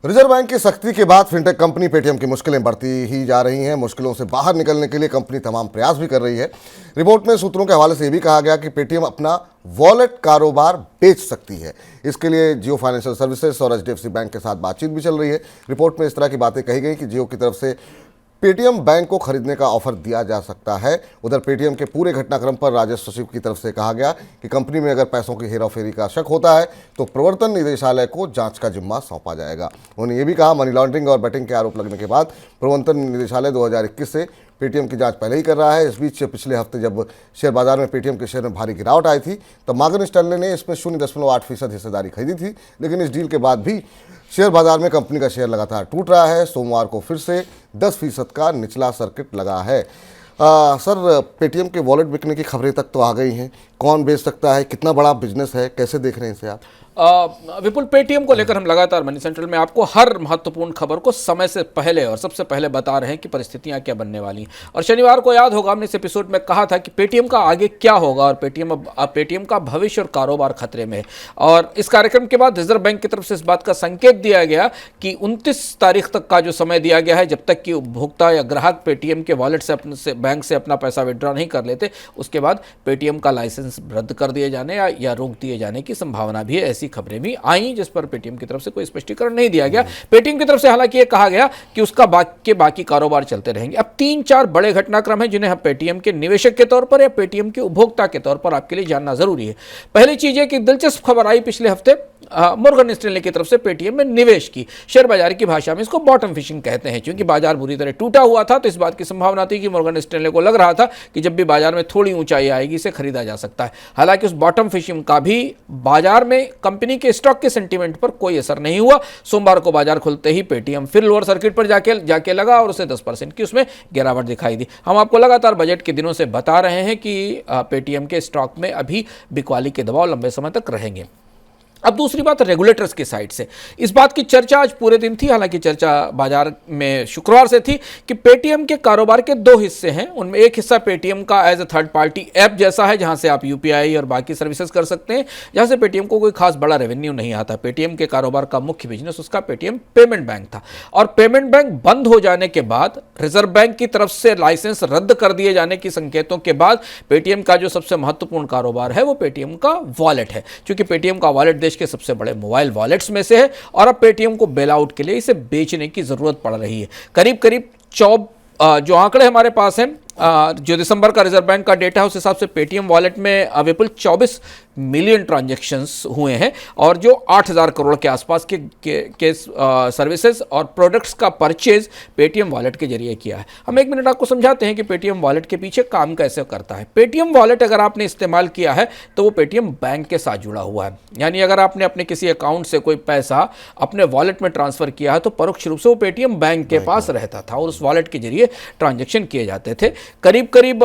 Reserve bank की सख्ती के बाद फिनटेक कंपनी पेटीएम की मुश्किलें बढ़ती ही जा रही हैं। मुश्किलों से बाहर निकलने के लिए कंपनी तमाम प्रयास भी कर रही है। रिपोर्ट में सूत्रों के हवाले से यह भी कहा गया कि पेटीएम अपना वॉलेट कारोबार बेच सकती है। इसके लिए जियो फाइनेंशियल सर्विसेज और एचडीएफसी बैंक के साथ बातचीत भी चल रही है। रिपोर्ट में इस तरह की बातें कही गई कि जियो की तरफ से पेटीएम बैंक को खरीदने का ऑफर दिया जा सकता है। उधर पेटीएम के पूरे घटनाक्रम पर राजस्व सचिव की तरफ से कहा गया कि कंपनी में अगर पैसों की हेराफेरी का शक होता है तो प्रवर्तन निदेशालय को जांच का जिम्मा सौंपा जाएगा। उन्होंने ये भी कहा, मनी लॉन्ड्रिंग और बेटिंग के आरोप लगने के बाद प्रवर्तन निदेशालय 2021 से पेटीएम की जांच पहले ही कर रहा है। इस बीच पिछले हफ्ते जब शेयर बाजार में पेटीएम के शेयर में भारी गिरावट आई थी तब मॉर्गन स्टैनले ने इसमें 0.8% हिस्सेदारी खरीदी थी, लेकिन इस डील के बाद भी शेयर बाजार में कंपनी का शेयर लगातार टूट रहा है। सोमवार को फिर से 10% का निचला सर्किट लगा है। सर, पेटीएम के वॉलेट बिकने की खबरें तक तो आ गई हैं। कौन बेच सकता है, कितना बड़ा बिजनेस है, कैसे देख रहे हैं इसे आप? विपुल, पेटीएम को लेकर हम लगातार मनी सेंट्रल में आपको हर महत्वपूर्ण खबर को समय से पहले और सबसे पहले बता रहे हैं कि परिस्थितियां क्या बनने वाली हैं। और शनिवार को याद होगा, हमने इस एपिसोड में कहा था कि पेटीएम का आगे क्या होगा और पेटीएम का भविष्य और कारोबार खतरे में है। और इस कार्यक्रम के बाद रिजर्व बैंक की तरफ से इस बात का संकेत दिया गया कि 29 तारीख तक का जो समय दिया गया है, जब तक कि उपभोक्ता या ग्राहक पेटीएम के वॉलेट से बैंक से अपना पैसा विड्रॉ नहीं कर लेते, उसके बाद पेटीएम का लाइसेंस रद्द कर दिए जाने या रोक दिए जाने की संभावना भी है। ऐसी खबरें भी आई जिस पर पेटीएम की तरफ से कोई स्पष्टीकरण नहीं दिया गया। पेटीएम की तरफ से हालांकि ये कहा गया कि उसका बाकी कारोबार चलते रहेंगे। अब 3-4 बड़े घटनाक्रम हैं जिन्हें हम पेटीएम के निवेशक के तौर पर या पेटीएम के उपभोक्ता के तौर पर आपके लिए जानना जरूरी है। पहली चीज है कि दिलचस्प खबर आई पिछले हफ्ते मॉर्गन स्टैनले की तरफ से पेटीएम में निवेश की। शेयर बाजार की भाषा में इसको बॉटम फिशिंग कहते हैं। क्योंकि बाजार बुरी तरह टूटा हुआ था तो इस बात की संभावना थी कि मॉर्गन स्टैनले को लग रहा था कि जब भी बाजार में थोड़ी ऊंचाई आएगी इसे खरीदा जा सकता है। हालांकि उस बॉटम फिशिंग का भी बाजार में कंपनी के स्टॉक के सेंटीमेंट पर कोई असर नहीं हुआ। सोमवार को बाजार खुलते ही पेटीएम फिर लोअर सर्किट पर जाके लगा और उसे 10% की उसमें गिरावट दिखाई दी। हम आपको लगातार बजट के दिनों से बता रहे हैं कि पेटीएम के स्टॉक में अभी बिकवाली के दबाव लंबे समय तक रहेंगे। अब दूसरी बात रेगुलेटर्स की साइड से इस बात की चर्चा आज पूरे दिन थी। हालांकि चर्चा बाजार में शुक्रवार से थी कि पेटीएम के कारोबार के 2 हिस्से हैं। उनमें एक हिस्सा पेटीएम का as a third party app जैसा है, जहां से आप यूपीआई और बाकी सर्विसेज कर सकते हैं, जहां से पेटीएम को कोई खास बड़ा रेवेन्यू नहीं आता। पेटीएम के कारोबार का मुख्य बिजनेस उसका पेटीएम पेमेंट बैंक था। और पेमेंट बैंक बंद हो जाने के बाद, रिजर्व बैंक की तरफ से लाइसेंस रद्द कर दिए जाने की संकेतों के बाद, पेटीएम का जो सबसे महत्वपूर्ण कारोबार है वो पेटीएम का वॉलेट है। क्योंकि पेटीएम का वॉलेट के सबसे बड़े मोबाइल वॉलेट्स में से है और अब पेटीएम को बेल आउट के लिए इसे बेचने की जरूरत पड़ रही है। करीब जो आंकड़े हमारे पास हैं, जो दिसंबर का रिजर्व बैंक का डेटा है उस हिसाब से पेटीएम वॉलेट में विपुल 24 मिलियन ट्रांजैक्शंस हुए हैं और जो 8,000 करोड़ के आसपास के सर्विसेज और प्रोडक्ट्स का परचेज पेटीएम वॉलेट के जरिए किया है। हम 1 मिनट आपको समझाते हैं कि पेटीएम वॉलेट के पीछे काम कैसे करता है। पेटीएम वॉलेट अगर आपने इस्तेमाल किया है तो वो पेटीएम बैंक के साथ जुड़ा हुआ है। यानी अगर आपने अपने किसी अकाउंट से कोई पैसा अपने वॉलेट में ट्रांसफर किया है तो परोक्ष रूप से वो पेटीएम बैंक के पास रहता था और उस वॉलेट के जरिए ट्रांजैक्शन किए जाते थे। करीब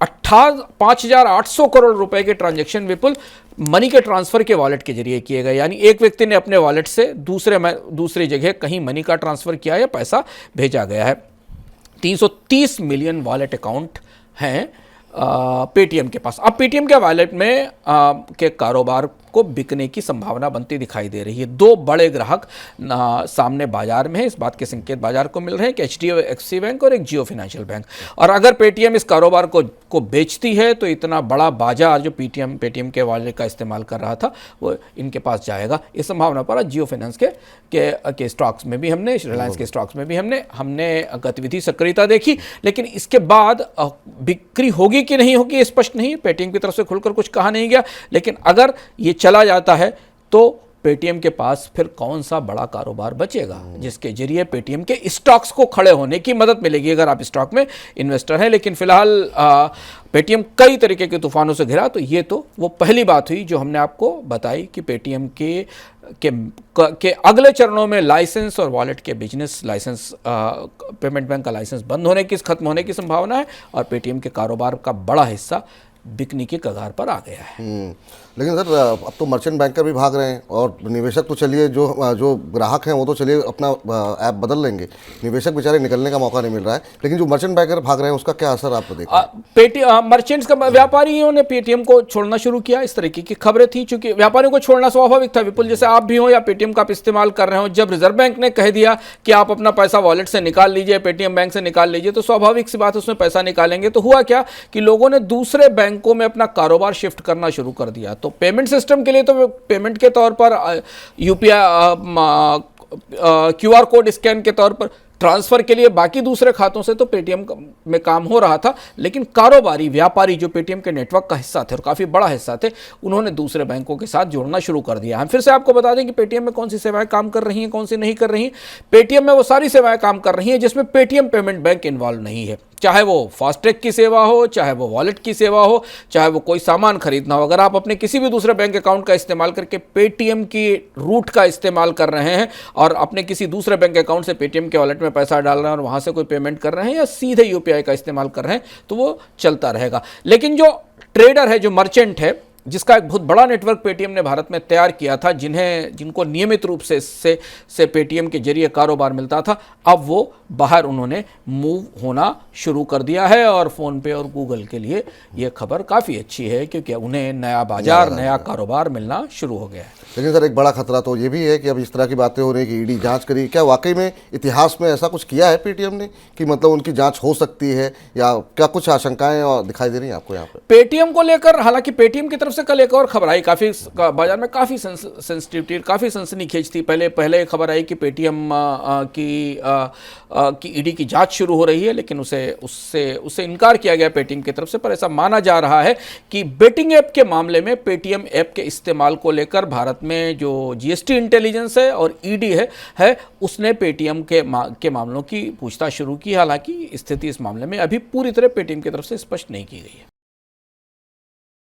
5,800 करोड़ रुपए के ट्रांजैक्शन विपुल मनी के ट्रांसफर के वॉलेट के जरिए किए गए। यानी एक व्यक्ति ने अपने वॉलेट से दूसरी जगह कहीं मनी का ट्रांसफर किया या पैसा भेजा गया है। 330 मिलियन वॉलेट अकाउंट हैं पेटीएम के पास। अब पेटीएम के वॉलेट में के कारोबार को बिकने की संभावना बनती दिखाई दे रही है। 2 बड़े ग्राहक सामने बाजार में है। इस बात के संकेत बाजार को मिल रहे हैं कि एचडीएफसी बैंक और एक जियो फाइनेंशियल बैंक। और अगर पेटीएम इस कारोबार को बेचती है तो इतना बड़ा बाजार जो पेटीएम के वॉलेट का इस्तेमाल कर रहा था वो इनके पास जाएगा। इस संभावना पर जियो फाइनेंस के स्टॉक्स में भी हमने, रिलायंस के स्टॉक्स में भी हमने गतिविधि सक्रियता देखी। लेकिन इसके बाद बिक्री होगी कि नहीं होगी स्पष्ट नहीं है। पेटीएम की तरफ से खुलकर कुछ कहा नहीं गया। लेकिन अगर ये चला जाता है तो पेटीएम के पास फिर कौन सा बड़ा कारोबार बचेगा जिसके जरिए पेटीएम के स्टॉक्स को खड़े होने की मदद मिलेगी अगर आप स्टॉक में इन्वेस्टर हैं। लेकिन फिलहाल पेटीएम कई तरीके के तूफानों से घिरा। तो ये तो वो पहली बात हुई जो हमने आपको बताई कि पेटीएम के अगले चरणों में लाइसेंस और वॉलेट के बिजनेस लाइसेंस, पेमेंट बैंक का लाइसेंस बंद होने की, खत्म होने की संभावना है और पेटीएम के कारोबार का बड़ा हिस्सा बिकने की कगार पर आ गया है। लेकिन सर अब तो मर्चेंट बैंकर भी भाग रहे हैं और निवेशक तो चलिए जो ग्राहक हैं वो तो चलिए अपना ऐप बदल लेंगे, निवेशक बेचारे निकलने का मौका नहीं मिल रहा है, लेकिन जो मर्चेंट बैंकर भाग रहे हैं उसका क्या असर आपको देखा? मर्चेंट्स का व्यापारियों ने पेटीएम को छोड़ना शुरू किया, इस तरीके की खबरें थी। चूंकि व्यापारियों को छोड़ना स्वाभाविक था विपुल, जैसे आप भी हो या पेटीएम का आप इस्तेमाल कर रहे हो, जब रिजर्व बैंक ने कह दिया कि आप अपना पैसा वॉलेट से निकाल लीजिए, पेटीएम बैंक से निकाल लीजिए, तो स्वाभाविक सी बात है उसमें पैसा निकालेंगे। तो हुआ क्या कि लोगों ने दूसरे बैंकों में अपना कारोबार शिफ्ट करना शुरू कर दिया। तो पेमेंट सिस्टम के लिए तो पेमेंट के तौर पर यूपीआई क्यूआर कोड स्कैन के तौर पर, ट्रांसफर के लिए बाकी दूसरे खातों से तो पेटीएम में काम हो रहा था, लेकिन कारोबारी व्यापारी जो पेटीएम के नेटवर्क का हिस्सा थे और काफ़ी बड़ा हिस्सा थे, उन्होंने दूसरे बैंकों के साथ जोड़ना शुरू कर दिया। हम फिर से आपको बता दें कि पेटीएम में कौन सी सेवाएं काम कर रही हैं, कौन सी नहीं कर रही हैं। पेटीएम में वो सारी सेवाएं काम कर रही हैं जिसमें पेटीएम पेमेंट बैंक इन्वॉल्व नहीं है, चाहे वो फास्टैग की सेवा हो, चाहे वो वॉलेट की सेवा हो, चाहे वो कोई सामान खरीदना हो। अगर आप अपने किसी भी दूसरे बैंक अकाउंट का इस्तेमाल करके पेटीएम की रूट का इस्तेमाल कर रहे हैं और अपने किसी दूसरे बैंक अकाउंट से पेटीएम के वॉलेट में पैसा डाल रहे हैं और वहां से कोई पेमेंट कर रहे हैं या सीधे यूपीआई का इस्तेमाल कर रहे हैं, तो वो चलता रहेगा। लेकिन जो ट्रेडर है, जो मर्चेंट है, जिसका एक बहुत बड़ा नेटवर्क पेटीएम ने भारत में तैयार किया था, जिनको नियमित रूप से पेटीएम के जरिए कारोबार मिलता था, अब वो बाहर उन्होंने मूव होना शुरू कर दिया है। और फ़ोन पे और गूगल के लिए ये खबर काफ़ी अच्छी है क्योंकि उन्हें नया बाजार, नया कारोबार मिलना शुरू हो गया है। लेकिन सर एक बड़ा खतरा तो ये भी है कि अब इस तरह की बातें हो रही है कि ईडी जांच करी, क्या वाकई में इतिहास में ऐसा कुछ किया है पेटीएम ने कि मतलब उनकी जांच हो सकती है, या क्या कुछ आशंकाएं और दिखाई दे रही हैं आपको यहाँ पे पेटीएम को लेकर? हालांकि पेटीएम की तरफ से कल एक और खबर आई, काफ़ी बाजार में काफ़ी सेंसिटिविटी, काफ़ी सनसनीखेज थी। पहले खबर आई कि पेटीएम की ईडी की जांच शुरू हो रही है, लेकिन उससे इनकार किया गया पेटीएम की तरफ से। पर ऐसा माना जा रहा है कि बेटिंग ऐप के मामले में पेटीएम ऐप के इस्तेमाल को लेकर भारत में जो जीएसटी इंटेलिजेंस है और ईडी है उसने पेटीएम के मामलों की पूछताछ शुरू की। हालांकि स्थिति इस मामले में अभी पूरी तरह पेटीएम की तरफ से स्पष्ट नहीं की गई है।